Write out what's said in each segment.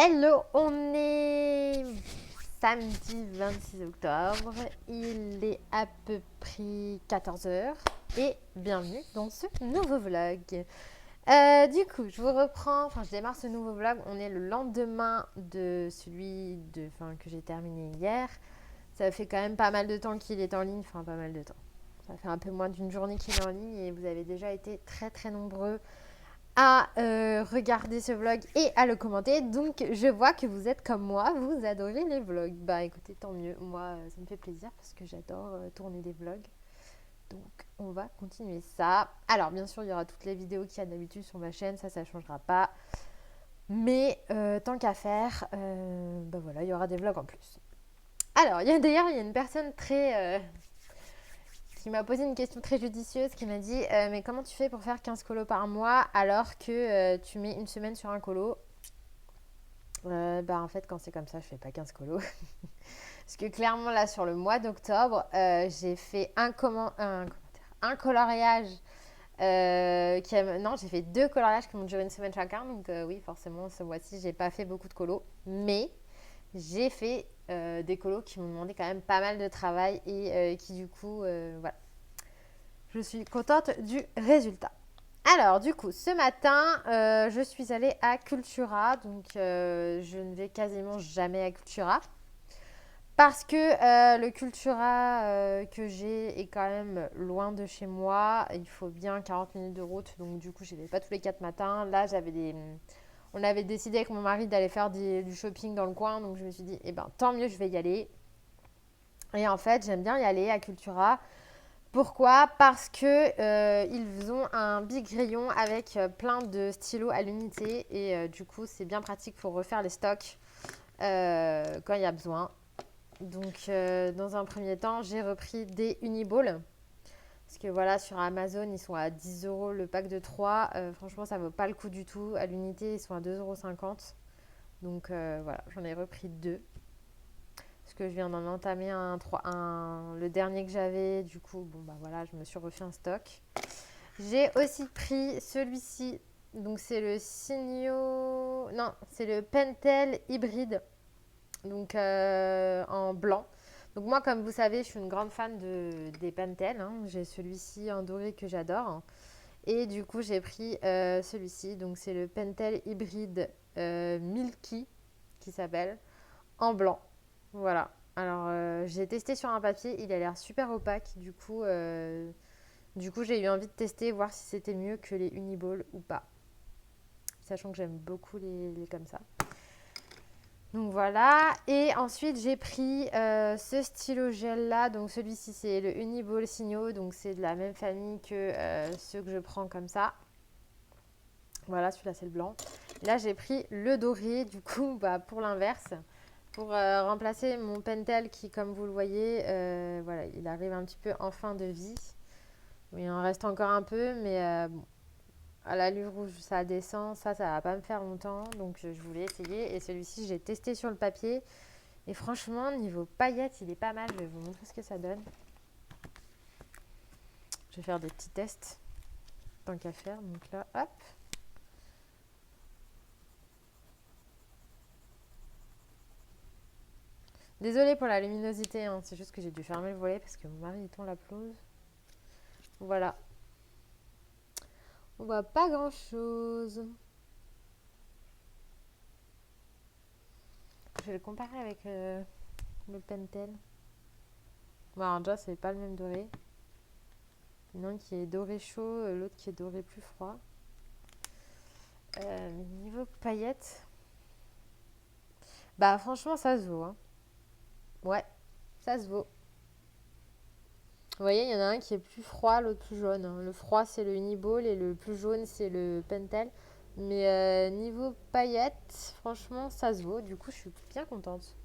Hello, on est samedi 26 octobre, il est à peu près 14 heures et bienvenue dans ce nouveau vlog. Du coup, je démarre ce nouveau vlog, on est le lendemain de que j'ai terminé hier. Ça fait quand même pas mal de temps qu'il est en ligne, enfin pas mal de temps. Ça fait un peu moins d'une journée qu'il est en ligne et vous avez déjà été très très nombreux à regarder ce vlog et à le commenter. Donc je vois que vous êtes comme moi, vous adorez les vlogs. Bah écoutez, tant mieux. Moi, ça me fait plaisir parce que j'adore tourner des vlogs. Donc on va continuer ça. Alors bien sûr, il y aura toutes les vidéos qu'il y a d'habitude sur ma chaîne, ça changera pas. Mais tant qu'à faire, bah voilà, il y aura des vlogs en plus. Alors, d'ailleurs, il y a une personne qui m'a posé une question très judicieuse, qui m'a dit mais comment tu fais pour faire 15 colos par mois alors que tu mets une semaine sur un colo? Bah en fait quand c'est comme ça je fais pas 15 colos. Parce que clairement là sur le mois d'octobre j'ai fait un coloriage non, j'ai fait 2 coloriages qui m'ont duré une semaine chacun. Donc oui, forcément ce mois-ci j'ai pas fait beaucoup de colos, mais j'ai fait des colos qui m'ont demandé quand même pas mal de travail et qui du coup voilà, je suis contente du résultat. Alors, du coup, ce matin, je suis allée à Cultura. Donc, je ne vais quasiment jamais à Cultura. Parce que le Cultura que j'ai est quand même loin de chez moi. Il faut bien 40 minutes de route. Donc, du coup, je n'y vais pas tous les 4 matins. Là, on avait décidé avec mon mari d'aller faire du shopping dans le coin. Donc, je me suis dit, eh ben, tant mieux, je vais y aller. Et en fait, j'aime bien y aller à Cultura. Pourquoi? Parce que ils ont un big rayon avec plein de stylos à l'unité et du coup c'est bien pratique pour refaire les stocks quand il y a besoin. Donc dans un premier temps j'ai repris des Uniball parce que voilà sur Amazon ils sont à 10 euros le pack de 3. Franchement ça vaut pas le coup du tout. À l'unité ils sont à 2,50 €. Donc voilà, j'en ai repris deux. Parce que je viens d'en entamer le dernier que j'avais. Du coup, bon bah voilà, je me suis refait un stock. J'ai aussi pris celui-ci. Donc c'est le Signo... Non, c'est le Pentel hybride. Donc en blanc. Donc moi, comme vous savez, je suis une grande fan des Pentel. Hein. J'ai celui-ci en doré que j'adore. Et du coup, j'ai pris celui-ci. Donc c'est le Pentel hybride Milky qui s'appelle en blanc. Voilà. Alors, j'ai testé sur un papier, il a l'air super opaque. Du coup, j'ai eu envie de tester, voir si c'était mieux que les Uniball ou pas. Sachant que j'aime beaucoup les comme ça. Donc voilà. Et ensuite, j'ai pris ce stylo gel là. Donc celui-ci, c'est le Uniball Signo. Donc c'est de la même famille que ceux que je prends comme ça. Voilà, celui-là, c'est le blanc. Là, j'ai pris le doré, du coup, bah, pour l'inverse. Pour remplacer mon Pentel qui, comme vous le voyez, voilà, il arrive un petit peu en fin de vie. Il en reste encore un peu, mais bon, à l'allure où ça descend, ça va pas me faire longtemps. Donc je voulais essayer. Et celui-ci, j'ai testé sur le papier. Et franchement, niveau paillettes, il est pas mal. Je vais vous montrer ce que ça donne. Je vais faire des petits tests, tant qu'à faire. Donc là, hop. Désolée pour la luminosité, hein, c'est juste que j'ai dû fermer le volet parce que mon mari il tond la pelouse. Voilà. On voit pas grand chose. Je vais le comparer avec le Pentel. Bon, alors déjà, c'est pas le même doré. Il y en a un qui est doré chaud, l'autre qui est doré plus froid. Niveau paillettes, bah franchement, ça se vaut. Hein. Ouais, ça se vaut. Vous voyez, il y en a un qui est plus froid, l'autre plus jaune. Hein. Le froid, c'est le Uniball et le plus jaune, c'est le Pentel. Mais niveau paillettes, franchement, ça se vaut. Du coup, je suis bien contente.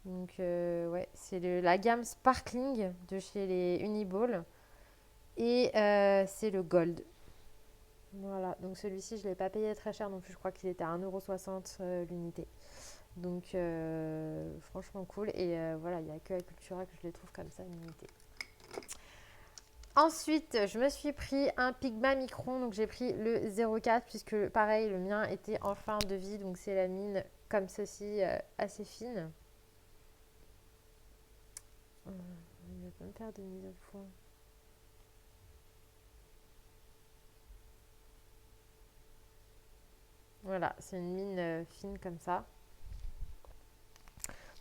Donc, ouais, c'est la gamme Sparkling de chez les Uniball. Et c'est le Gold. Voilà, donc celui-ci, je ne l'ai pas payé très cher non plus. Je crois qu'il était à 1,60 € l'unité. Donc, franchement cool. Et voilà, il n'y a que à Cultura que je les trouve comme ça, l'unité. Ensuite, je me suis pris un Pigma Micron, donc j'ai pris le 0,4 puisque pareil, le mien était en fin de vie, donc c'est la mine comme ceci, assez fine. Il va pas me faire de mise au point. Voilà, c'est une mine fine comme ça.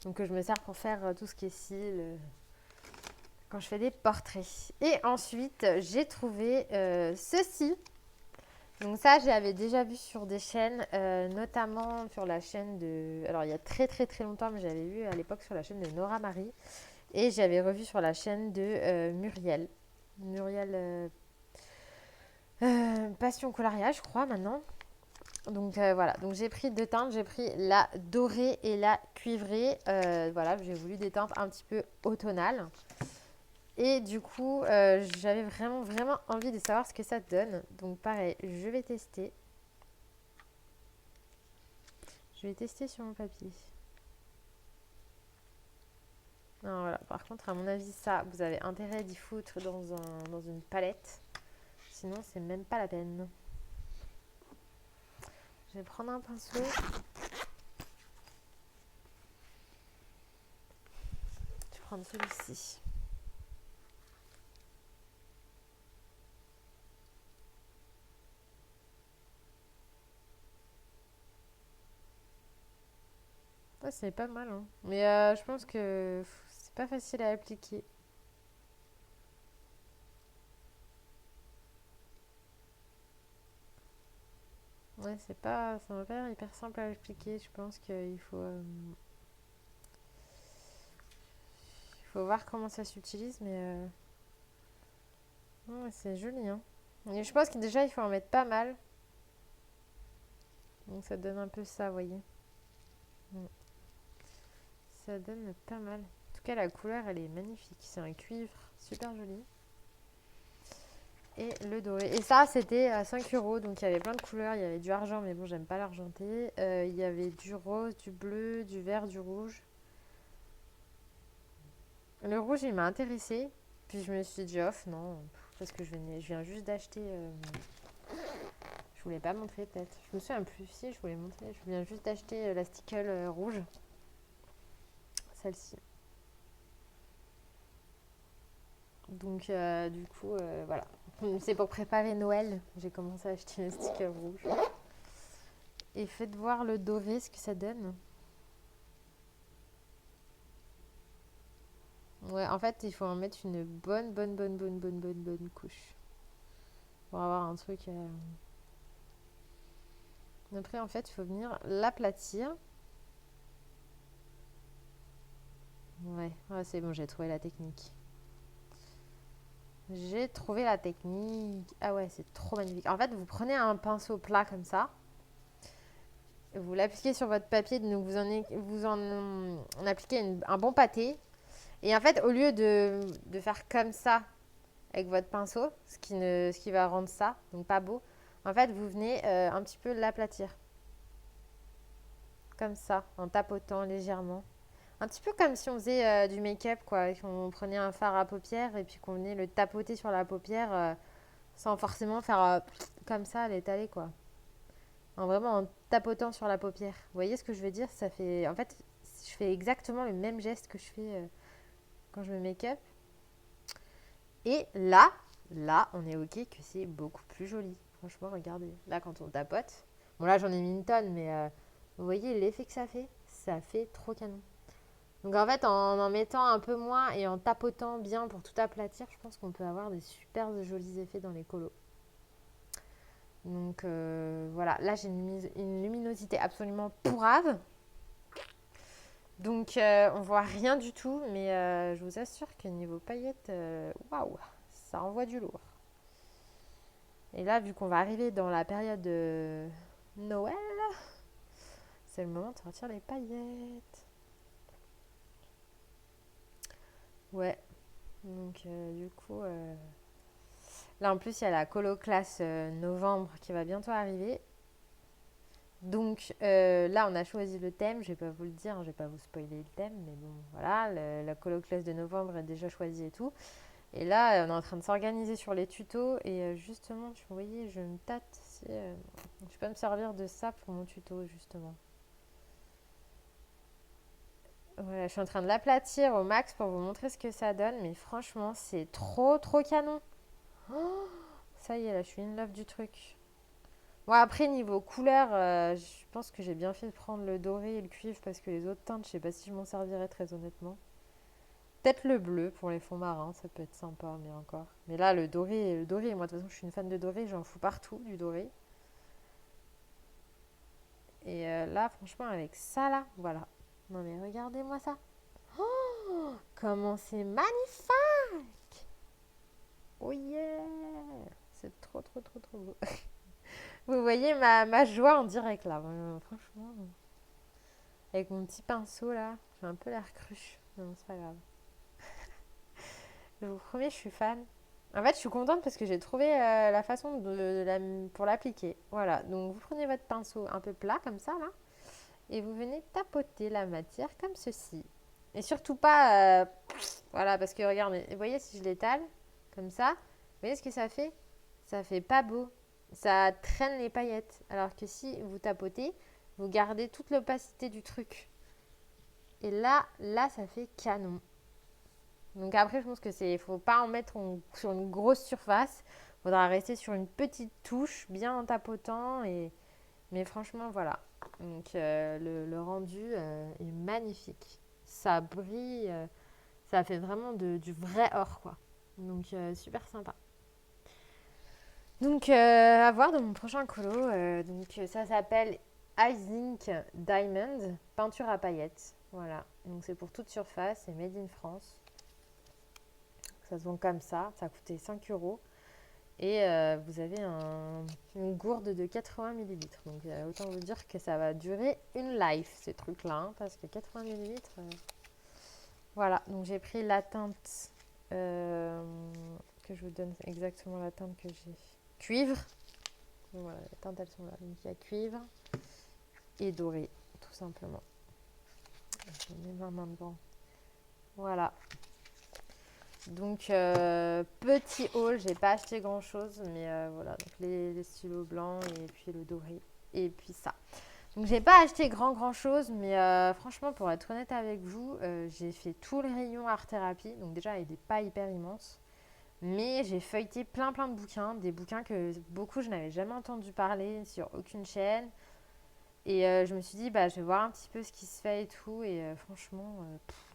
Donc je me sers pour faire tout ce qui est cils quand je fais des portraits. Et ensuite, j'ai trouvé ceci. Donc ça, j'avais déjà vu sur des chaînes, notamment sur la chaîne de... Alors il y a très très très longtemps, mais j'avais vu à l'époque sur la chaîne de Nora Marie. Et j'avais revu sur la chaîne de Muriel. Muriel Passion Coloria, je crois maintenant. Donc voilà, donc j'ai pris deux teintes, j'ai pris la dorée et la cuivrée. Voilà, j'ai voulu des teintes un petit peu automnales. Et du coup, j'avais vraiment vraiment envie de savoir ce que ça donne. Donc pareil, je vais tester. Je vais tester sur mon papier. Non, voilà. Par contre, à mon avis, ça, vous avez intérêt d'y foutre dans une palette. Sinon, c'est même pas la peine. Je vais prendre un pinceau. Je vais prendre celui-ci. Ouais, c'est pas mal, hein. Mais je pense que c'est pas facile à appliquer. Ouais, ça m'a pas l'air hyper simple à appliquer. Je pense il faut voir comment ça s'utilise, mais ouais, c'est joli, hein. Et je pense que déjà, il faut en mettre pas mal. Donc ça donne un peu ça, vous voyez. Mm. Ça donne pas mal. En tout cas, la couleur, elle est magnifique. C'est un cuivre super joli. Et le doré. Et ça, c'était à 5 €. Donc il y avait plein de couleurs. Il y avait du argent, mais bon, j'aime pas l'argenté. Il y avait du rose, du bleu, du vert, du rouge. Le rouge, il m'a intéressée. Puis je me suis dit, off, non. Parce que je viens juste d'acheter. Je voulais pas montrer, peut-être. Je me souviens plus. Si, je voulais montrer. Je viens juste d'acheter la stickle rouge. Celle-ci. Donc, du coup, voilà. C'est pour préparer Noël. J'ai commencé à acheter le sticker rouge. Et faites voir le doré, ce que ça donne. Ouais, en fait, il faut en mettre une bonne couche. Pour avoir un truc. Après, en fait, il faut venir l'aplatir. Ouais, ouais, c'est bon, j'ai trouvé la technique. J'ai trouvé la technique. Ah ouais, c'est trop magnifique. En fait, vous prenez un pinceau plat comme ça. Vous l'appliquez sur votre papier. Donc, en appliquez un bon pâté. Et en fait, au lieu de faire comme ça avec votre pinceau, ce qui va rendre ça, donc pas beau, en fait, vous venez un petit peu l'aplatir. Comme ça, en tapotant légèrement. Un petit peu comme si on faisait du make-up, quoi. Qu'on prenait un fard à paupières et puis qu'on venait le tapoter sur la paupière sans forcément faire comme ça, l'étaler, quoi. Vraiment en tapotant sur la paupière. Vous voyez ce que je veux dire? Ça fait... En fait, je fais exactement le même geste que je fais quand je me make-up. Et là, on est ok que c'est beaucoup plus joli. Franchement, regardez. Là, quand on tapote. Bon, là, j'en ai mis une tonne, mais vous voyez l'effet que ça fait? Ça fait trop canon. Donc, en fait, en mettant un peu moins et en tapotant bien pour tout aplatir, je pense qu'on peut avoir des super jolis effets dans les colos. Donc, voilà. Là, j'ai une luminosité absolument pourrave. Donc, on voit rien du tout, mais je vous assure que niveau paillettes, waouh, ça envoie du lourd. Et là, vu qu'on va arriver dans la période de Noël, c'est le moment de sortir les paillettes. Ouais. Donc, du coup, là en plus, il y a la colo classe novembre qui va bientôt arriver. Donc là, on a choisi le thème. Je vais pas vous le dire, je vais pas vous spoiler le thème, mais bon, voilà, la colo classe de novembre est déjà choisie et tout. Et là, on est en train de s'organiser sur les tutos. Et justement, vous voyez, je me tâte si je peux me servir de ça pour mon tuto, justement. Voilà, je suis en train de l'aplatir au max pour vous montrer ce que ça donne. Mais franchement, c'est trop, trop canon. Oh, ça y est, là, je suis in love du truc. Bon, après, niveau couleur, je pense que j'ai bien fait de prendre le doré et le cuivre parce que les autres teintes, je sais pas si je m'en servirais très honnêtement. Peut-être le bleu pour les fonds marins, ça peut être sympa, mais encore. Mais là, le doré, moi de toute façon, je suis une fan de doré, j'en fous partout du doré. Et là, franchement, avec ça, là, voilà. Non, mais regardez-moi ça. Oh, comment c'est magnifique! Oh yeah! C'est trop, trop, trop, trop beau. Vous voyez ma joie en direct, là. Franchement, avec mon petit pinceau, là, j'ai un peu l'air cru. Non, c'est pas grave. Je vous promets, je suis fan. En fait, je suis contente parce que j'ai trouvé la façon pour l'appliquer. Voilà, donc vous prenez votre pinceau un peu plat comme ça, là, et vous venez tapoter la matière comme ceci. Et surtout pas, voilà, parce que regardez, vous voyez si je l'étale comme ça, vous voyez ce que ça fait? Ça fait pas beau. Ça traîne les paillettes. Alors que si vous tapotez, vous gardez toute l'opacité du truc. Et là, ça fait canon. Donc après, je pense que c'est, faut pas en mettre sur une grosse surface. Il faudra rester sur une petite touche, bien en tapotant. Mais franchement, voilà. Donc le rendu est magnifique. Ça brille, ça fait vraiment du vrai or, quoi. Donc super sympa. Donc à voir dans mon prochain colo. Donc ça s'appelle Ice Ink Diamond, peinture à paillettes. Voilà. Donc c'est pour toute surface, c'est made in France. Ça se vend comme ça a coûté 5 euros. Et vous avez une gourde de 80 millilitres. Donc autant vous dire que ça va durer une life, ces trucs-là. Hein, parce que 80 millilitres, voilà. Donc j'ai pris la teinte, que je vous donne exactement la teinte que j'ai. Cuivre. Donc, voilà, les teintes, elles sont là. Donc il y a cuivre et doré, tout simplement. Je mets ma main devant. Voilà. Donc petit haul, j'ai pas acheté grand chose, mais voilà, donc les stylos blancs et puis le doré et puis ça. Donc j'ai pas acheté grand chose, mais franchement pour être honnête avec vous, j'ai fait tout le rayon art thérapie, donc déjà il n'est pas hyper immense, mais j'ai feuilleté plein de bouquins, des bouquins que beaucoup je n'avais jamais entendu parler sur aucune chaîne. Et je me suis dit, bah, je vais voir un petit peu ce qui se fait et tout. Et franchement,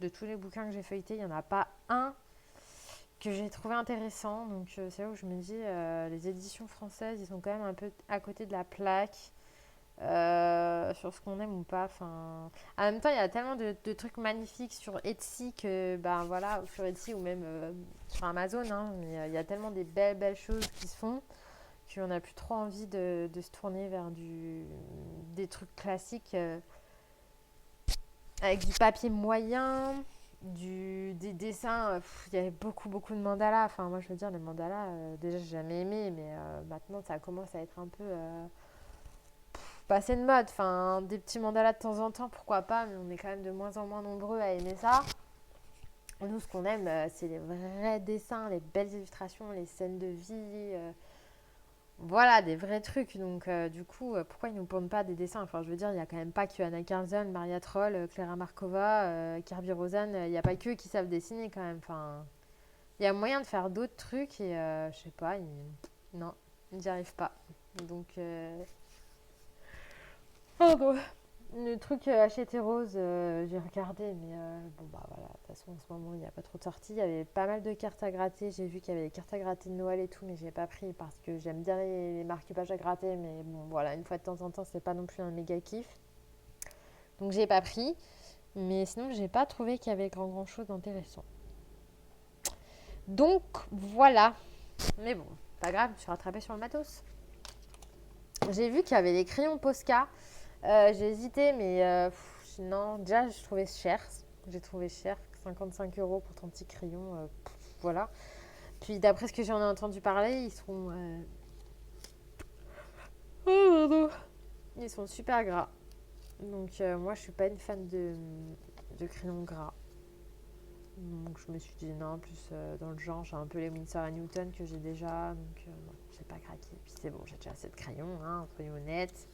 de tous les bouquins que j'ai feuilletés, il n'y en a pas un que j'ai trouvé intéressant. Donc c'est là où je me dis, les éditions françaises, ils sont quand même un peu à côté de la plaque sur ce qu'on aime ou pas. Enfin, en même temps, il y a tellement de trucs magnifiques sur Etsy que, ben voilà, sur Etsy ou même sur Amazon, hein, mais il y a tellement des belles choses qui se font qu'on n'a plus trop envie de se tourner vers des trucs classiques avec du papier moyen, des dessins. Il y avait beaucoup de mandalas. Enfin, moi, je veux dire, les mandalas, déjà, j'ai jamais aimé, mais maintenant, ça commence à être un peu passé de mode. Enfin, des petits mandalas de temps en temps, pourquoi pas, mais on est quand même de moins en moins nombreux à aimer ça. Nous, ce qu'on aime, c'est les vrais dessins, les belles illustrations, les scènes de vie. Voilà, des vrais trucs. Donc, du coup, pourquoi ils nous pondent pas des dessins? Enfin, je veux dire, il n'y a quand même pas que Anna Carlson, Maria Troll, Clara Markova, Kirby Rosen. Il n'y a pas que eux qui savent dessiner quand même. Enfin, il y a moyen de faire d'autres trucs et je sais pas. Non, ils n'y arrivent pas. Donc, pardon. Le truc Hachette Rose, j'ai regardé, mais bon, bah voilà, de toute façon, en ce moment, il n'y a pas trop de sorties. Il y avait pas mal de cartes à gratter. J'ai vu qu'il y avait des cartes à gratter de Noël et tout, mais j'ai pas pris parce que j'aime bien les marque-pages à gratter, mais bon, voilà, une fois de temps en temps, c'est pas non plus un méga kiff. Donc, j'ai pas pris, mais sinon, j'ai pas trouvé qu'il y avait grand chose d'intéressant. Donc, voilà. Mais bon, pas grave, je suis rattrapée sur le matos. J'ai vu qu'il y avait des crayons Posca. J'ai hésité, mais non, déjà, je trouvais cher. J'ai trouvé cher, 55 euros pour ton petit crayon. Voilà. Puis, d'après ce que j'en ai entendu parler, ils seront. Oh, pardon. Ils sont super gras. Donc, moi, je suis pas une fan de crayons gras. Donc je me suis dit non, plus dans le genre, j'ai un peu les Winsor & Newton que j'ai déjà, donc non, j'ai pas craqué. Puis c'est bon, j'ai déjà assez de crayons, hein, soyons honnêtes.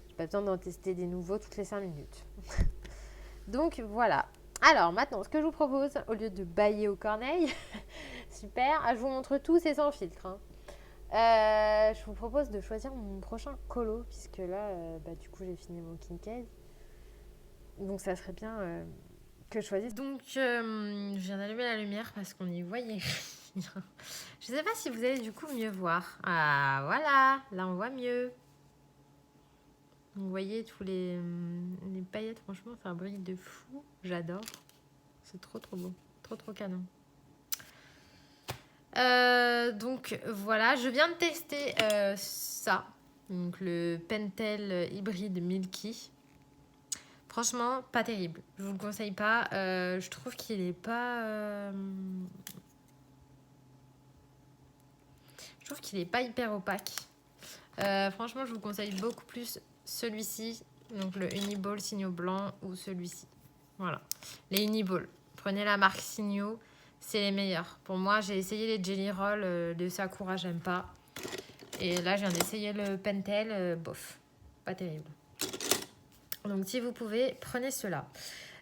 J'ai pas besoin d'en tester des nouveaux toutes les 5 minutes. Donc voilà. Alors maintenant, ce que je vous propose, au lieu de bailler aux corneilles, super, je vous montre tout, c'est sans filtre. Hein. Je vous propose de choisir mon prochain colo, puisque là, du coup, j'ai fini mon Kincaid. Donc ça serait bien que je choisisse. Donc je viens d'allumer la lumière parce qu'on y voyait rien. Je sais pas si vous allez du coup mieux voir. Ah voilà, là on voit mieux. Vous voyez tous les paillettes, franchement ça brille de fou. J'adore. C'est trop beau. Trop canon. Donc voilà, je viens de tester ça. Donc le Pentel hybride Milky. Franchement, pas terrible. Je vous le conseille pas. Je trouve qu'il est pas... Je trouve qu'il est pas hyper opaque. Franchement, je vous conseille beaucoup plus celui-ci. Donc le Uniball Signo blanc ou celui-ci. Voilà. Les Uniball. Prenez la marque Signo. C'est les meilleurs. Pour moi, j'ai essayé les Jelly Roll de Sakura, j'aime pas. Et là, je viens d'essayer le Pentel. Bof. Pas terrible. Donc si vous pouvez, prenez ceux-là.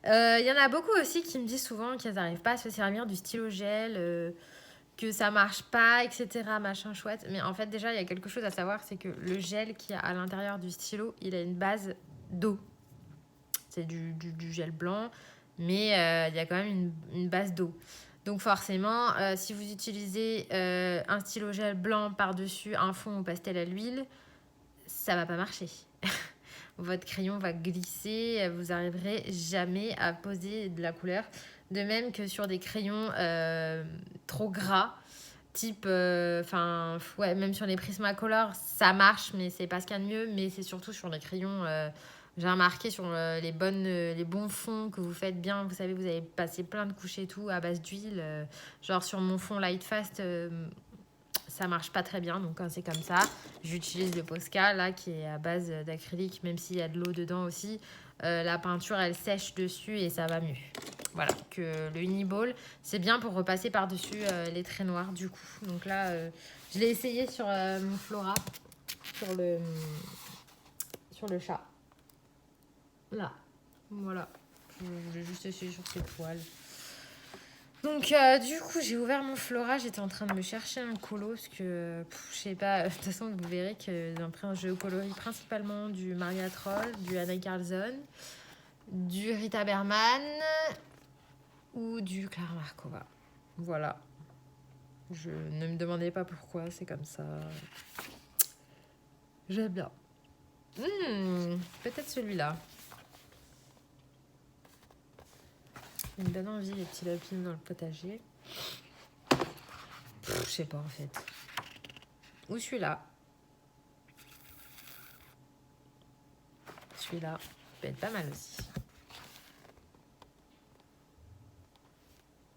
Il y en a beaucoup aussi qui me disent souvent qu'ils n'arrivent pas à se servir du stylo gel, que ça marche pas, etc. Machin chouette. Mais en fait, déjà, il y a quelque chose à savoir, c'est que le gel qu'il y a à l'intérieur du stylo, il a une base d'eau. C'est du gel blanc, mais il y a quand même une base d'eau. Donc forcément, si vous utilisez un stylo gel blanc par-dessus un fond au pastel à l'huile, ça va pas marcher. Votre crayon va glisser, vous n'arriverez jamais à poser de la couleur. De même que sur des crayons trop gras, type, même sur les Prismacolor, ça marche, mais c'est pas ce qu'il y a de mieux. Mais c'est surtout sur les crayons, j'ai remarqué sur les bons fonds que vous faites bien. Vous savez, vous avez passé plein de couches et tout à base d'huile. Genre sur mon fond Light Fast, ça marche pas très bien, donc quand c'est comme ça, j'utilise le Posca là qui est à base d'acrylique, même s'il y a de l'eau dedans aussi. La peinture elle sèche dessus et ça va mieux. Voilà, que le Uniball c'est bien pour repasser par-dessus les traits noirs du coup. Donc là, je l'ai essayé sur mon Flora, sur le chat. Là, voilà. Je voulais juste essayer sur ses poils. Donc du coup j'ai ouvert mon Flora, j'étais en train de me chercher un colo parce que je sais pas, de toute façon vous verrez que je colorie principalement du Maria Troll, du Anna Carlson, du Rita Berman ou du Clara Markova. Voilà. Je ne me demandez pas pourquoi, c'est comme ça. J'aime bien. Peut-être celui-là. Il me donne envie les petits lapines dans le potager. Je sais pas en fait. Ou celui-là. Celui-là peut être pas mal aussi.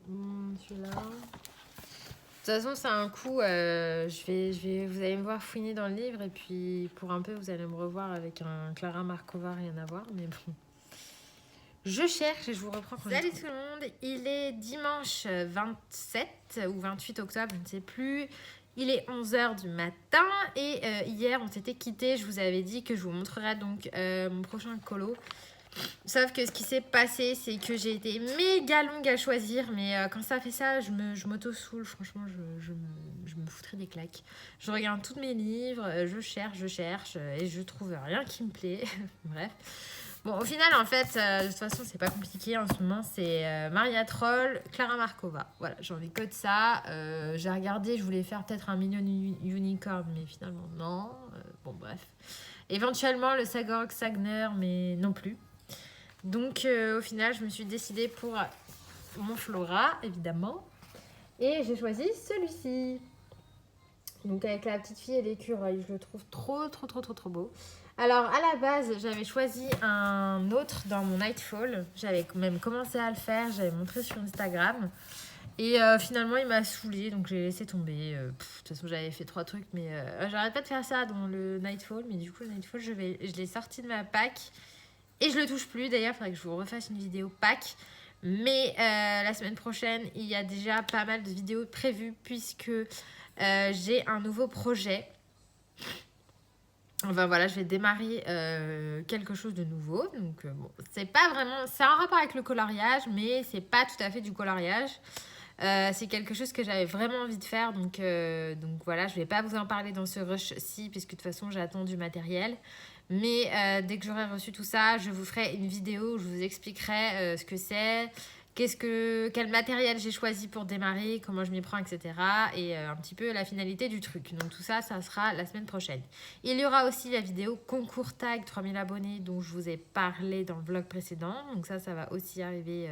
Celui-là. De toute façon, c'est un coup. Vous allez me voir fouiner dans le livre et puis pour un peu, vous allez me revoir avec un Clara Markova, rien à voir, mais bon. Je cherche et je vous reprends quand Salut tout le monde, il est dimanche 27 ou 28 octobre, je ne sais plus. Il est 11h du matin et hier on s'était quitté. Je vous avais dit que je vous montrerai donc mon prochain colo. Sauf que ce qui s'est passé, c'est que j'ai été méga longue à choisir. Mais quand ça fait ça, je m'auto-soule. Franchement, je me foutrais des claques. Je regarde tous mes livres, je cherche et je trouve rien qui me plaît. Bref. Bon, au final, en fait, de toute façon, c'est pas compliqué en ce moment. C'est Maria Troll, Clara Markova. Voilà, j'ai envie que de ça. J'ai regardé, je voulais faire peut-être un mignon unicorn, mais finalement, non. Bon, bref. Éventuellement, le Sagor Sagner, mais non plus. Donc, au final, je me suis décidée pour mon Flora, évidemment. Et j'ai choisi celui-ci. Donc, avec la petite fille et l'écureuil. Je le trouve trop beau. Alors, à la base, j'avais choisi un autre dans mon Nightfall. J'avais même commencé à le faire. J'avais montré sur Instagram. Et finalement, il m'a saoulée. Donc, j'ai laissé tomber. De toute façon, j'avais fait 3 trucs. Mais j'arrête pas de faire ça dans le Nightfall. Mais du coup, le Nightfall, je l'ai sorti de ma pack. Et je le touche plus. D'ailleurs, il faudrait que je vous refasse une vidéo pack. Mais la semaine prochaine, il y a déjà pas mal de vidéos prévues puisque j'ai un nouveau projet. Enfin voilà, je vais démarrer quelque chose de nouveau. Donc bon, c'est pas vraiment... C'est un rapport avec le coloriage, mais c'est pas tout à fait du coloriage. C'est quelque chose que j'avais vraiment envie de faire. Donc voilà, je vais pas vous en parler dans ce rush-ci, puisque de toute façon, j'attends du matériel. Mais dès que j'aurai reçu tout ça, je vous ferai une vidéo où je vous expliquerai ce que c'est, quel matériel j'ai choisi pour démarrer, comment je m'y prends, etc. Et un petit peu la finalité du truc. Donc tout ça, ça sera la semaine prochaine. Il y aura aussi la vidéo concours tag 3000 abonnés dont je vous ai parlé dans le vlog précédent. Donc ça va aussi arriver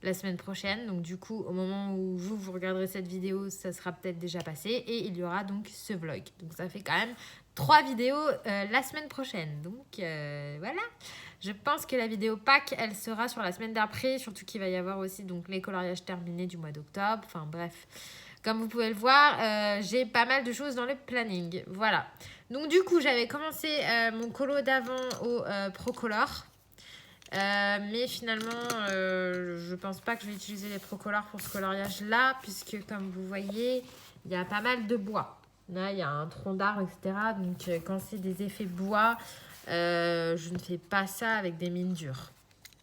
la semaine prochaine. Donc du coup, au moment où vous regarderez cette vidéo, ça sera peut-être déjà passé. Et il y aura donc ce vlog. Donc ça fait quand même 3 vidéos la semaine prochaine. Donc voilà. Je pense que la vidéo Pâques, elle sera sur la semaine d'après. Surtout qu'il va y avoir aussi donc, les coloriages terminés du mois d'octobre. Enfin bref. Comme vous pouvez le voir, j'ai pas mal de choses dans le planning. Voilà. Donc du coup, j'avais commencé mon colo d'avant au Procolor. Mais finalement, je pense pas que je vais utiliser les Procolor pour ce coloriage-là, puisque comme vous voyez, il y a pas mal de bois. Là, il y a un tronc d'arbre, etc. Donc, quand c'est des effets bois, je ne fais pas ça avec des mines dures.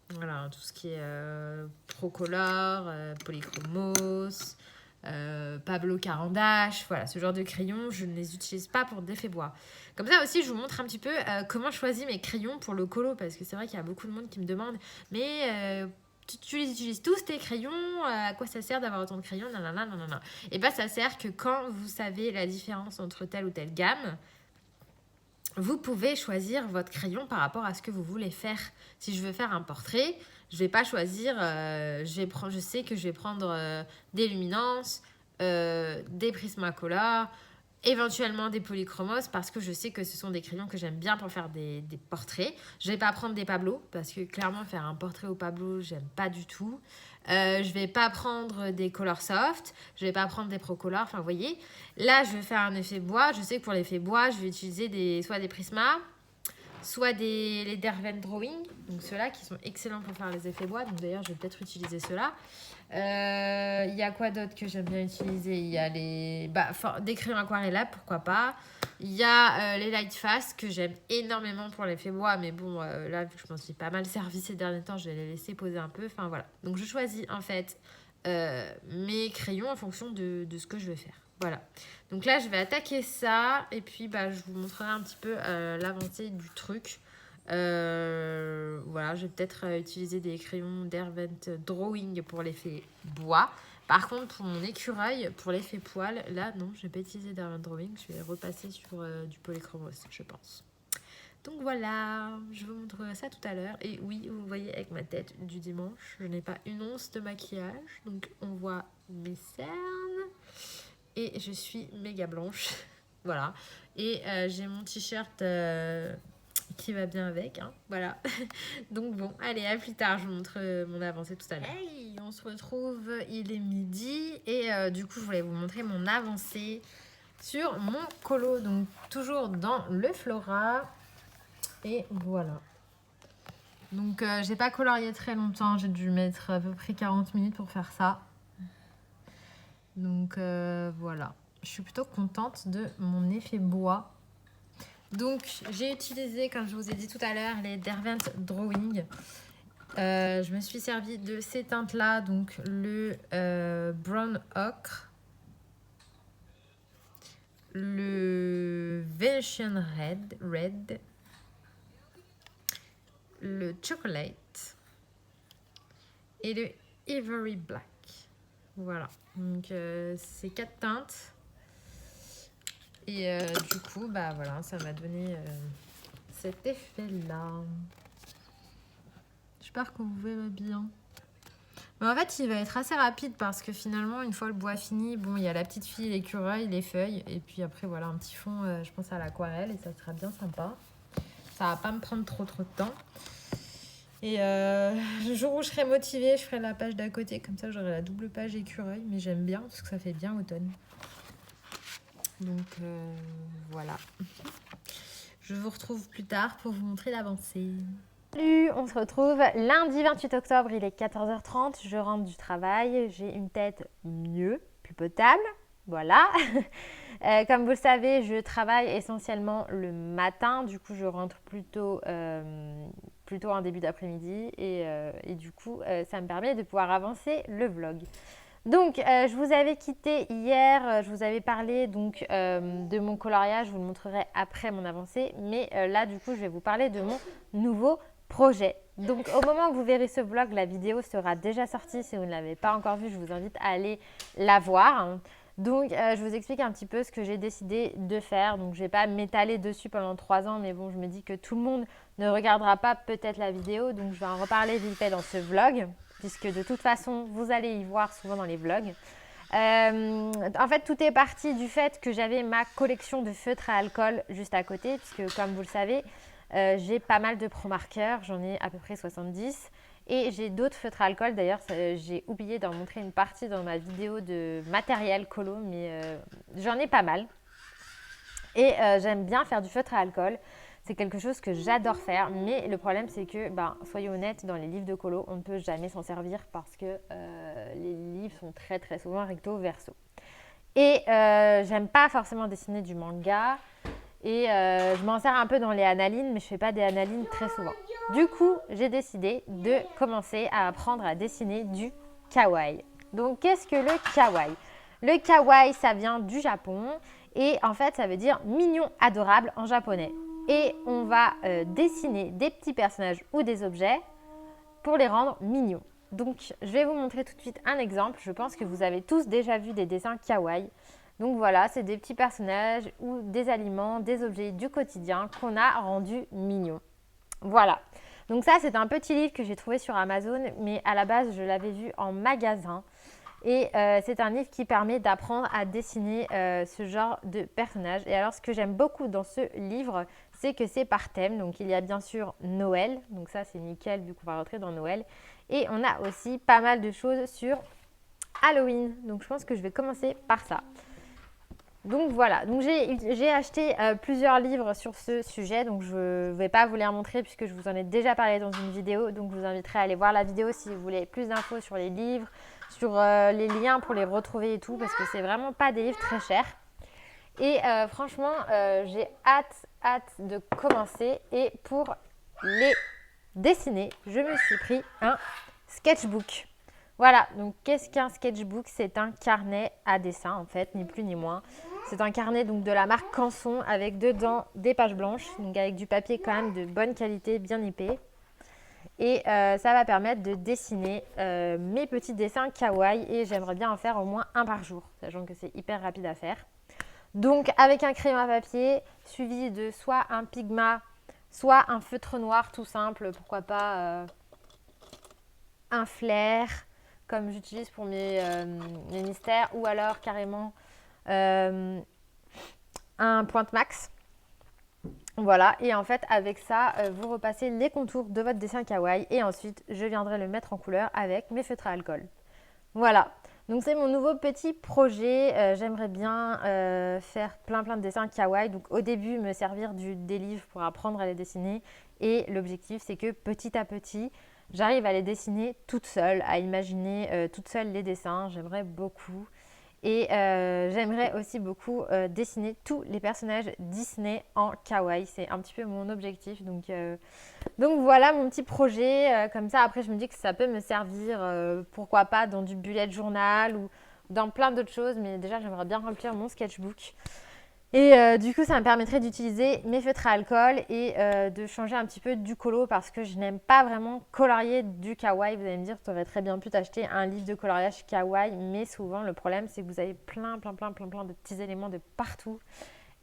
Voilà, tout ce qui est Procolor, Polychromos, Pablo Carandache, voilà, ce genre de crayons, je ne les utilise pas pour des effets bois. Comme ça aussi, je vous montre un petit peu comment je choisis mes crayons pour le colo, parce que c'est vrai qu'il y a beaucoup de monde qui me demande, mais tu les utilises tous tes crayons, à quoi ça sert d'avoir autant de crayons, nanana, nanana. Et bien ça sert que quand vous savez la différence entre telle ou telle gamme, vous pouvez choisir votre crayon par rapport à ce que vous voulez faire. Si je veux faire un portrait, je vais pas choisir, je sais que je vais prendre des luminances, des Prismacolor, éventuellement des polychromos parce que je sais que ce sont des crayons que j'aime bien pour faire des portraits. Je vais pas prendre des Pablo parce que clairement faire un portrait au Pablo, j'aime pas du tout. Je vais pas prendre des Color Soft, je vais pas prendre des Procolor, enfin vous voyez. Là, je vais faire un effet bois. Je sais que pour l'effet bois, je vais utiliser soit des Prisma, soit les Derwent Drawing. Donc ceux-là qui sont excellents pour faire les effets bois. Donc d'ailleurs, je vais peut-être utiliser ceux-là. Il y a quoi d'autre que j'aime bien utiliser? Il y a des crayons aquarellables, pourquoi pas. Il y a les Light Fast que j'aime énormément pour l'effet bois. Mais bon, là, vu que je m'en suis pas mal servi ces derniers temps, je vais les laisser poser un peu. Enfin voilà. Donc je choisis en fait mes crayons en fonction de ce que je veux faire. Voilà. Donc là, je vais attaquer ça. Et puis, je vous montrerai un petit peu l'avancée du truc. Voilà, je vais peut-être utiliser des crayons Derwent Drawing pour l'effet bois. Par contre, pour mon écureuil, pour l'effet poil, là, non, je vais pas utiliser Derwent Drawing. Je vais repasser sur du polychromos, je pense. Donc voilà, je vous montrerai ça tout à l'heure. Et oui, vous voyez avec ma tête du dimanche, je n'ai pas une once de maquillage. Donc on voit mes cernes. Et je suis méga blanche. Voilà. Et j'ai mon t-shirt qui va bien avec. Hein. Voilà. Donc bon, allez, à plus tard. Je vous montre mon avancée tout à l'heure. Hey, on se retrouve. Il est midi. Et du coup, je voulais vous montrer mon avancée sur mon colo. Donc toujours dans le Flora. Et voilà. Donc j'ai pas colorié très longtemps. J'ai dû mettre à peu près 40 minutes pour faire ça. Donc voilà, je suis plutôt contente de mon effet bois. Donc j'ai utilisé, comme je vous ai dit tout à l'heure, les Derwent Drawing. Je me suis servi de ces teintes-là, donc le Brown Ochre, le Venetian Red, le Chocolate et le Ivory Black. Voilà, donc c'est 4 teintes. Et du coup, voilà, ça m'a donné cet effet-là. J'espère que vous verrez bien. Mais en fait, il va être assez rapide parce que finalement, une fois le bois fini, bon, il y a la petite fille, l'écureuil, les feuilles. Et puis après, voilà, un petit fond, je pense à l'aquarelle et ça sera bien sympa. Ça va pas me prendre trop de temps. Et le jour où je serai motivée, je ferai la page d'à côté. Comme ça, j'aurai la double page écureuil. Mais j'aime bien parce que ça fait bien automne. Donc voilà. Je vous retrouve plus tard pour vous montrer l'avancée. Salut, on se retrouve lundi 28 octobre, il est 14h30, je rentre du travail, j'ai une tête mieux, plus potable, voilà. Comme vous le savez, je travaille essentiellement le matin, du coup je rentre plutôt en début d'après-midi et du coup ça me permet de pouvoir avancer le vlog. Donc, je vous avais quitté hier, je vous avais parlé donc de mon coloriage, je vous le montrerai après mon avancée, mais là du coup je vais vous parler de mon nouveau projet. Donc au moment où vous verrez ce vlog, la vidéo sera déjà sortie. Si vous ne l'avez pas encore vue, je vous invite à aller la voir. Donc je vous explique un petit peu ce que j'ai décidé de faire. Donc je ne vais pas m'étaler dessus pendant 3 ans, mais bon, je me dis que tout le monde ne regardera pas peut-être la vidéo, donc je vais en reparler vite fait dans ce vlog, puisque de toute façon, vous allez y voir souvent dans les vlogs. En fait, tout est parti du fait que j'avais ma collection de feutres à alcool juste à côté, puisque comme vous le savez, j'ai pas mal de pro marqueurs, j'en ai à peu près 70. Et j'ai d'autres feutres à alcool, d'ailleurs j'ai oublié d'en montrer une partie dans ma vidéo de matériel colo, mais j'en ai pas mal. Et j'aime bien faire du feutre à alcool. C'est quelque chose que j'adore faire, mais le problème c'est que, soyons honnêtes, dans les livres de colo, on ne peut jamais s'en servir parce que les livres sont très très souvent recto verso. Et j'aime pas forcément dessiner du manga et je m'en sers un peu dans les annalines, mais je fais pas des annalines très souvent. Du coup, j'ai décidé de commencer à apprendre à dessiner du kawaii. Donc, qu'est-ce que le kawaii? Le kawaii, ça vient du Japon et en fait, ça veut dire mignon, adorable en japonais. Et on va dessiner des petits personnages ou des objets pour les rendre mignons. Donc, je vais vous montrer tout de suite un exemple. Je pense que vous avez tous déjà vu des dessins kawaii. Donc voilà, c'est des petits personnages ou des aliments, des objets du quotidien qu'on a rendus mignons. Voilà. Donc ça, c'est un petit livre que j'ai trouvé sur Amazon, mais à la base, je l'avais vu en magasin. Et c'est un livre qui permet d'apprendre à dessiner ce genre de personnages. Et alors, ce que j'aime beaucoup dans ce livre, c'est que c'est par thème. Donc, il y a bien sûr Noël. Donc ça, c'est nickel vu qu'on va rentrer dans Noël. Et on a aussi pas mal de choses sur Halloween. Donc, je pense que je vais commencer par ça. Donc voilà, donc j'ai acheté plusieurs livres sur ce sujet, donc je ne vais pas vous les remontrer puisque je vous en ai déjà parlé dans une vidéo, donc je vous inviterai à aller voir la vidéo si vous voulez plus d'infos sur les livres, sur les liens pour les retrouver et tout, parce que c'est vraiment pas des livres très chers. Et franchement, j'ai hâte de commencer et pour les dessiner, je me suis pris un sketchbook. Voilà, donc qu'est-ce qu'un sketchbook? C'est un carnet à dessin en fait, ni plus ni moins. C'est un carnet donc de la marque Canson avec dedans des pages blanches, donc avec du papier quand même de bonne qualité, bien épais. Et ça va permettre de dessiner mes petits dessins kawaii et j'aimerais bien en faire au moins un par jour, sachant que c'est hyper rapide à faire. Donc avec un crayon à papier suivi de soit un Pigma, soit un feutre noir tout simple, pourquoi pas un flair comme j'utilise pour mes mystères, ou alors carrément un pointe max. Voilà, et en fait avec ça, vous repassez les contours de votre dessin kawaii et ensuite je viendrai le mettre en couleur avec mes feutres à alcool. Voilà, donc c'est mon nouveau petit projet. J'aimerais bien faire plein de dessins kawaii. Donc au début, me servir des livres pour apprendre à les dessiner. Et l'objectif, c'est que petit à petit, j'arrive à les dessiner toute seule, à imaginer toute seule les dessins. J'aimerais beaucoup. Et j'aimerais aussi beaucoup dessiner tous les personnages Disney en kawaii. C'est un petit peu mon objectif. Donc voilà mon petit projet. Comme ça, après, je me dis que ça peut me servir, pourquoi pas, dans du bullet journal ou dans plein d'autres choses. Mais déjà, j'aimerais bien remplir mon sketchbook. Et du coup, ça me permettrait d'utiliser mes feutres à alcool et de changer un petit peu du colo parce que je n'aime pas vraiment colorier du kawaii. Vous allez me dire, tu aurais très bien pu t'acheter un livre de coloriage kawaii, mais souvent, le problème, c'est que vous avez plein de petits éléments de partout.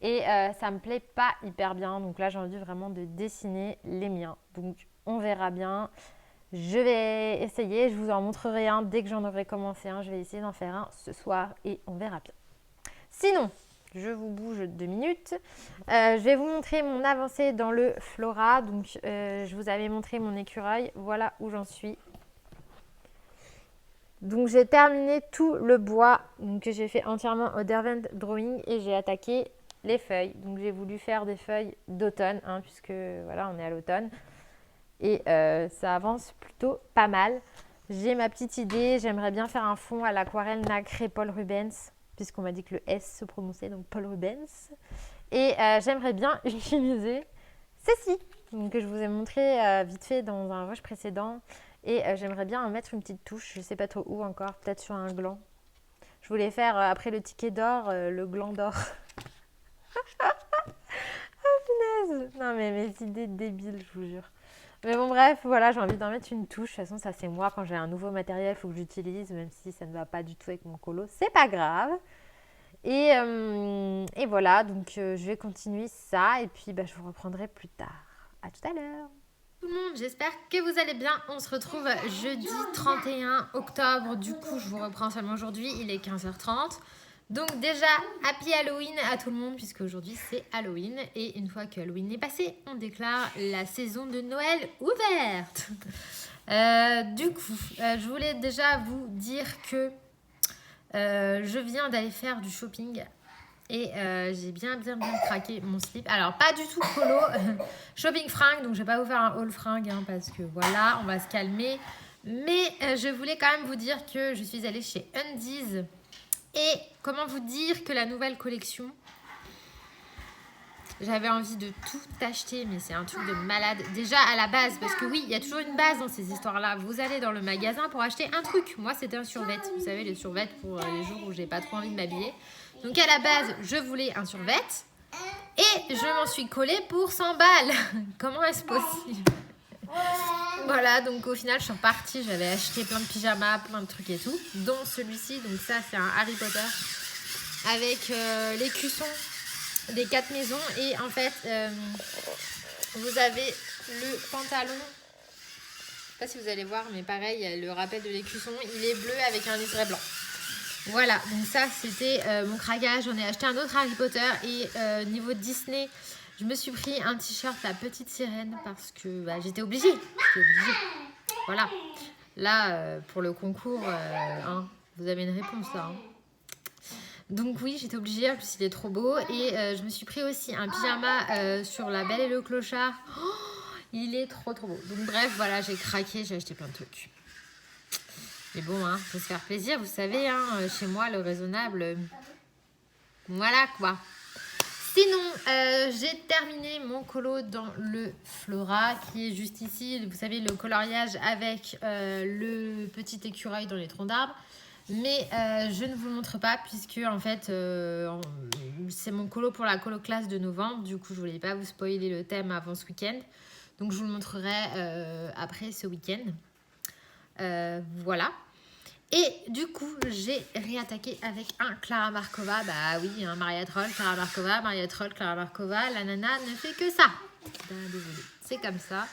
Et ça me plaît pas hyper bien. Donc là, j'ai envie vraiment de dessiner les miens. Donc, on verra bien. Je vais essayer. Je vous en montrerai un dès que j'en aurai commencé un. Je vais essayer d'en faire un ce soir et on verra bien. Sinon, je vous bouge 2 minutes. Je vais vous montrer mon avancée dans le Flora. Donc, je vous avais montré mon écureuil. Voilà où j'en suis. Donc, j'ai terminé tout le bois que j'ai fait entièrement au Derwent Drawing et j'ai attaqué les feuilles. Donc, j'ai voulu faire des feuilles d'automne puisque voilà, on est à l'automne. et ça avance plutôt pas mal. J'ai ma petite idée, j'aimerais bien faire un fond à l'aquarelle nacré Paul Rubens, puisqu'on m'a dit que le S se prononçait, donc Paul Rubens. Et j'aimerais bien utiliser ceci, donc, que je vous ai montré vite fait dans un wash précédent. Et j'aimerais bien en mettre une petite touche, je ne sais pas trop où encore, peut-être sur un gland. Je voulais faire après le ticket d'or, le gland d'or. Non mais mes idées débiles, je vous jure. Mais bon bref, voilà, j'ai envie d'en mettre une touche. De toute façon, ça c'est moi, quand j'ai un nouveau matériel, il faut que j'utilise, même si ça ne va pas du tout avec mon colo. C'est pas grave. Et voilà, donc je vais continuer ça et puis je vous reprendrai plus tard. À tout à l'heure. Tout le monde, j'espère que vous allez bien. On se retrouve jeudi 31 octobre. Du coup, je vous reprends seulement aujourd'hui. Il est 15h30. Donc déjà, Happy Halloween à tout le monde puisque aujourd'hui c'est Halloween. Et une fois que Halloween est passé, on déclare la saison de Noël ouverte. Du coup, je voulais déjà vous dire que je viens d'aller faire du shopping et j'ai bien craqué mon slip. Alors pas du tout colo, shopping fringues, donc je vais pas vous faire un haul fringues parce que voilà, on va se calmer. Mais je voulais quand même vous dire que je suis allée chez Undies. Et comment vous dire que la nouvelle collection, j'avais envie de tout acheter, mais c'est un truc de malade. Déjà à la base, parce que oui, il y a toujours une base dans ces histoires-là. Vous allez dans le magasin pour acheter un truc. Moi, c'était un survêt. Vous savez, les survêts pour les jours où j'ai pas trop envie de m'habiller. Donc à la base, je voulais un survêt. Et je m'en suis collée pour 100 balles. Comment est-ce possible? Voilà, donc au final, je suis repartie. J'avais acheté plein de pyjamas, plein de trucs et tout. Dont celui-ci. Donc ça, c'est un Harry Potter. Avec l'écusson des 4 maisons. Et en fait, vous avez le pantalon. Je sais pas si vous allez voir, mais pareil, le rappel de l'écusson, il est bleu avec un liseré blanc. Voilà, donc ça, c'était mon craquage. J'en ai acheté un autre Harry Potter. Et niveau Disney, je me suis pris un t-shirt La Petite Sirène parce que j'étais obligée. Voilà. Là, pour le concours, vous avez une réponse là. Donc oui, j'étais obligée, en plus il est trop beau. Et je me suis pris aussi un pyjama sur La Belle et le Clochard. Oh, il est trop beau. Donc bref, voilà, j'ai craqué, j'ai acheté plein de trucs. Mais bon, faut se faire plaisir, vous savez, chez moi, le raisonnable, voilà quoi. Sinon, j'ai terminé mon colo dans le Flora, qui est juste ici. Vous savez, le coloriage avec le petit écureuil dans les troncs d'arbres. Mais je ne vous le montre pas, puisque en fait, c'est mon colo pour la colo classe de novembre. Du coup, je ne voulais pas vous spoiler le thème avant ce week-end. Donc, je vous le montrerai après ce week-end. Voilà. Et du coup, j'ai réattaqué avec un Clara Markova. Bah oui, un Maria Troll, Clara Markova, Maria Troll, Clara Markova. La nana ne fait que ça. Désolée, c'est comme ça.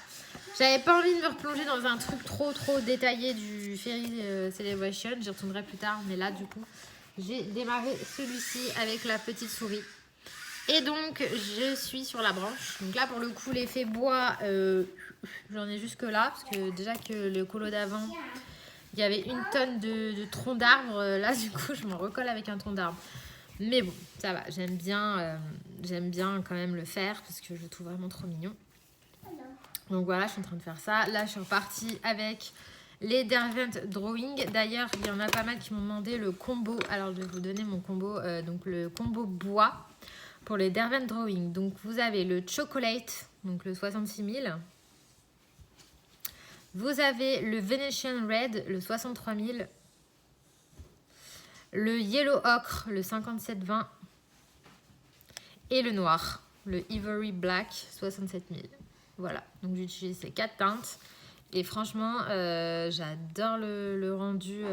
J'avais pas envie de me replonger dans un truc trop détaillé du Fairy Celebration. J'y retournerai plus tard. Mais là, du coup, j'ai démarré celui-ci avec la petite souris. Et donc, je suis sur la branche. Donc là, pour le coup, l'effet bois, j'en ai jusque là. Parce que déjà que le colo d'avant, il y avait une tonne de troncs d'arbres. Là, du coup, je m'en recolle avec un tronc d'arbre. Mais bon, ça va. J'aime bien quand même le faire parce que je le trouve vraiment trop mignon. Donc voilà, je suis en train de faire ça. Là, je suis repartie avec les Derwent Drawing. D'ailleurs, il y en a pas mal qui m'ont demandé le combo. Alors, je vais vous donner mon combo. Donc, le combo bois pour les Derwent Drawing. Donc, vous avez le Chocolate, donc le 66 000. Vous avez le Venetian Red, le 63 000. Le Yellow Ocre, le 57-20. Et le noir, le Ivory Black, 67 000. Voilà, donc j'utilise ces 4 teintes. Et franchement, j'adore le rendu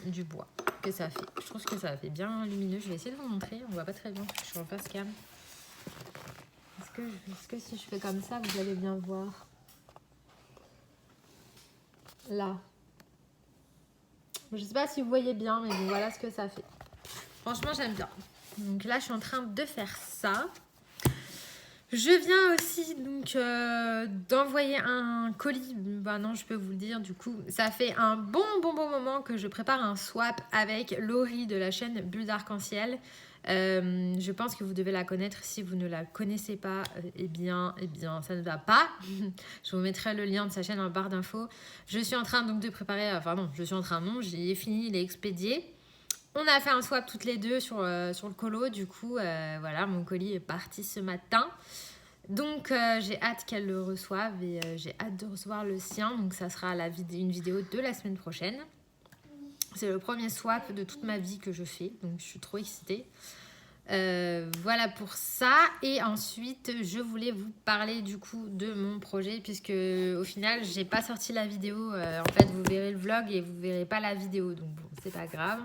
du bois que ça fait. Je trouve que ça fait bien lumineux. Je vais essayer de vous montrer. On voit pas très bien parce que je suis en face cam. Est-ce que si je fais comme ça, vous allez bien voir? Là. Je sais pas si vous voyez bien, mais bon, voilà ce que ça fait. Franchement, j'aime bien. Donc là, je suis en train de faire ça. Je viens aussi donc d'envoyer un colis. Bah non, je peux vous le dire. Du coup, ça fait un bon moment que je prépare un swap avec Laurie de la chaîne Bulle d'Arc-en-Ciel. Je pense que vous devez la connaître. Si vous ne la connaissez pas, eh bien, ça ne va pas. Je vous mettrai le lien de sa chaîne en barre d'infos. Je suis en train donc de préparer. Enfin non, j'ai fini, il est expédié. On a fait un swap toutes les deux sur le colo. Du coup, voilà, mon colis est parti ce matin. Donc, j'ai hâte qu'elle le reçoive et j'ai hâte de recevoir le sien. Donc, ça sera une vidéo de la semaine prochaine. C'est le premier swap de toute ma vie que je fais. Donc, je suis trop excitée. Voilà pour ça. Et ensuite, je voulais vous parler du coup de mon projet. Puisque au final, j'ai pas sorti la vidéo. En fait, vous verrez le vlog et vous verrez pas la vidéo. Donc, bon, c'est pas grave.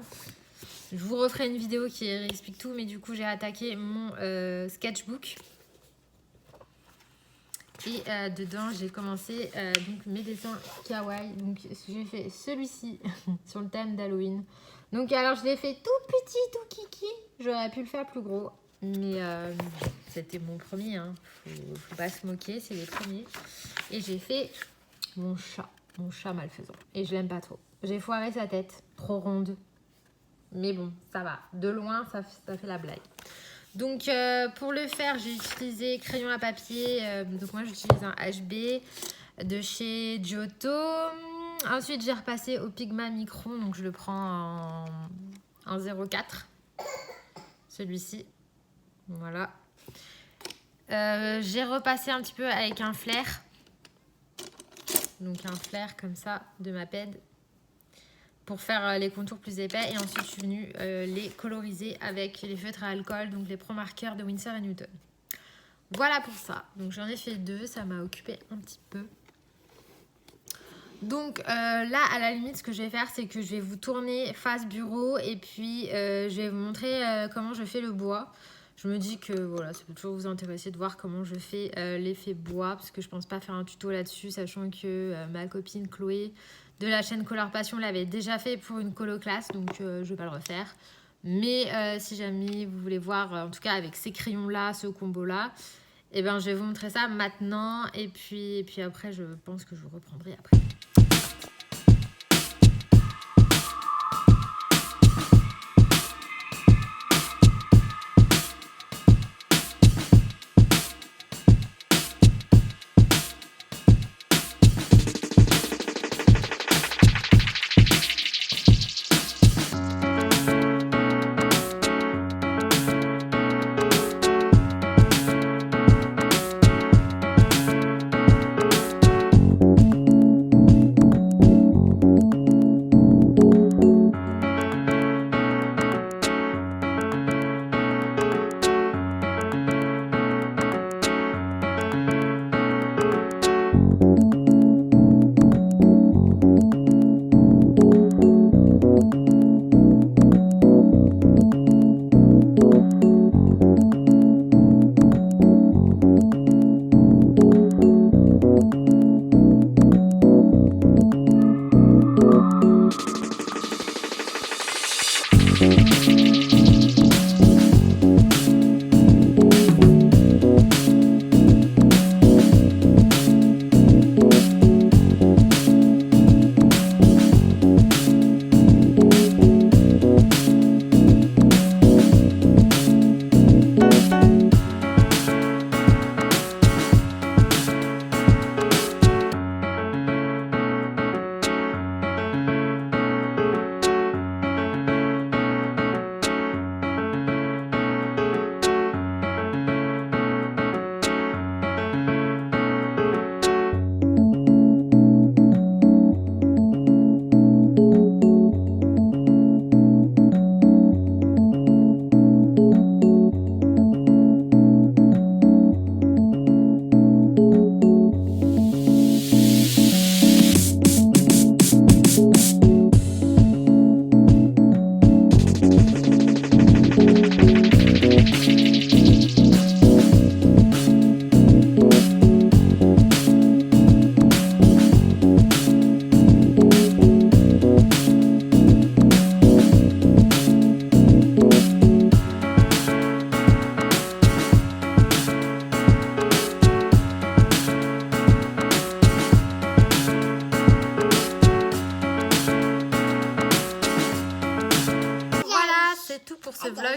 Je vous referai une vidéo qui explique tout, mais du coup j'ai attaqué mon sketchbook. Et dedans j'ai commencé donc mes dessins kawaii. Donc j'ai fait celui-ci sur le thème d'Halloween. Donc alors je l'ai fait tout petit, tout kiki. J'aurais pu le faire plus gros. Mais c'était mon premier. Hein. Faut pas se moquer, c'est les premiers. Et j'ai fait mon chat malfaisant. Et je l'aime pas trop. J'ai foiré sa tête, trop ronde. Mais bon, ça va. De loin, ça fait la blague. Donc, pour le faire, j'ai utilisé crayon à papier. Donc, moi, j'utilise un HB de chez Giotto. Ensuite, j'ai repassé au Pigma Micron. Donc, je le prends en 0,4. Celui-ci. Voilà. J'ai repassé un petit peu avec un flair. Donc, un flair comme ça de ma pède. Pour faire les contours plus épais. Et ensuite, je suis venue les coloriser avec les feutres à alcool, donc les Pro Markers de Winsor & Newton. Voilà pour ça. Donc, j'en ai fait 2. Ça m'a occupé un petit peu. Donc, là, à la limite, ce que je vais faire, c'est que je vais vous tourner face bureau. Et puis, je vais vous montrer comment je fais le bois. Je me dis que voilà, ça peut toujours vous intéresser de voir comment je fais l'effet bois. Parce que je pense pas faire un tuto là-dessus, sachant que ma copine Chloé de la chaîne Color Passion l'avait déjà fait pour une colo classe, donc je vais pas le refaire. Mais si jamais vous voulez voir, en tout cas avec ces crayons-là, ce combo-là, eh ben, je vais vous montrer ça maintenant. Et puis après, je pense que je vous reprendrai après.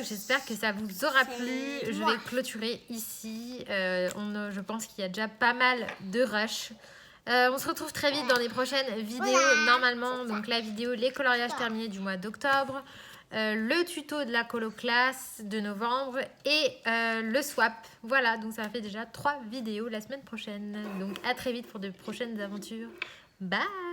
j'espère que ça vous aura plu. Je vais clôturer ici. Je pense qu'il y a déjà pas mal de rush. On se retrouve très vite dans les prochaines vidéos normalement. Donc la vidéo les coloriages terminés du mois d'octobre, le tuto de la colo classe de novembre et le swap. Voilà, donc ça fait déjà 3 vidéos la semaine prochaine. Donc à très vite pour de prochaines aventures. Bye!